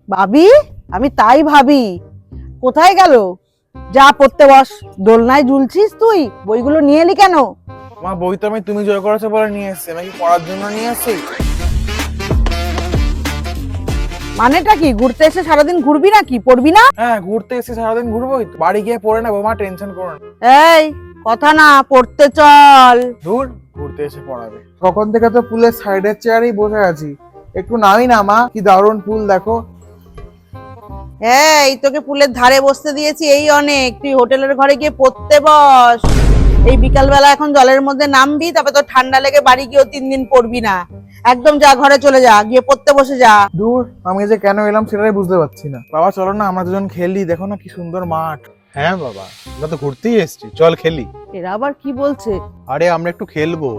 ভাবি, আমি তাই ভাবি কোথায় গেল? যা পড়তে বস। দোলনায় ঝুলছিস তুই? বইগুলো নিয়ে এলি কেন? মা, বই তো তুমি জোর করেছো বলে নিয়ে এসেছি, নাকি পড়ার জন্য নিয়ে এসেছি? মানেটা কি? ঘুরতে এসে সারাদিন ঘুরবি নাকি, পড়বি না? হ্যাঁ, ঘুরতে এসে সারাদিন ঘুরবোই তো। বাড়ি গিয়ে পড়ে নেবো, মা টেনশন করো না। এই কথা না, পড়তে চল। দূর, ঘুরতে এসে পড়াবে। কখন থেকে তো পুলের সাইডের চেয়ারেই বসে আছি, একটু নামি না মা, কি দারুণ ফুল দেখো। এই তোকে পুলের ধারে বসতে দিয়েছি, এই অনেক। তুই হোটেলের ঘরে গিয়ে পড়তে বস। এই বিকাল বেলা এখন জলের মধ্যে নামবি, তবে তো ঠান্ডা লেগে বাড়ি গিয়েও 3 দিন পড়বি না। একদম যা, ঘরে চলে যা, গিয়ে পড়তে বসে যা। দূর, আমি যে কেন এলাম সেটাই বুঝতে পারছি না। বাবা চলো না, আমরা দুজন খেলি, দেখো না কি সুন্দর মাঠ। হ্যাঁ বাবা, আমরা তো ঘুরতেই এসেছি, চল খেলি। এরা আবার কি বলছে? আরে আমরা একটু খেলবো।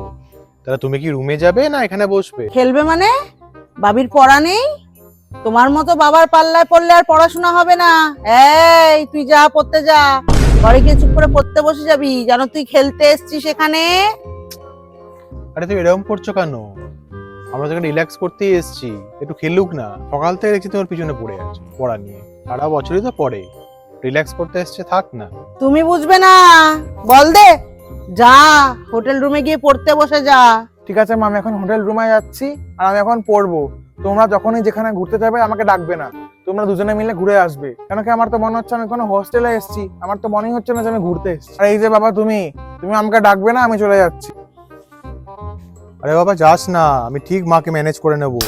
তাহলে তুমি কি রুমে যাবে না এখানে বসবে? খেলবে মানে? বাবির পড়া নেই? তোমার মতো বাবার পাল্লায় পড়লে আর পড়াশোনা হবে না। এই তুই যা, পড়তে যা। ঘরে গিয়ে চুপ করে পড়তে বসে যাবি, জানো তুই খেলতে এসছিস এখানে। আরে তুমি এরকম করছো কেন? আমরা যখন রিল্যাক্স করতেই এসেছি, একটু খেলুক না। সকাল থেকে দেখছি তোমার পিছনে পড়ে আছে পড়া নিয়ে, সারা বছরই তো পড়ে। রিল্যাক্স করতে এসছে, থাক না। তুমি বুঝবে না, বল দে। যা, হোটেল রুমে গিয়ে পড়তে বসে যা। ঠিক আছে মা, আমি এখন হোটেল রুমে যাচ্ছি, আর আমি এখন পড়বো। তোমরা যখনই যেখানে ঘুরতে যাবে আমাকে ডাকবে না, তোমরা দুজনে মিলে ঘুরে আসবে। কেন কি আমার তো মনে হচ্ছে আমি কোনো হোস্টেলে এসেছি, আমার তো মনেই হচ্ছে না যে আমি ঘুরতে এসেছি। আর এই যে বাবা, তুমি তুমি আমাকে ডাকবে না, আমি চলে যাচ্ছি। আরে বাবা যাস না, আমি ঠিক মাকে ম্যানেজ করে নেবো।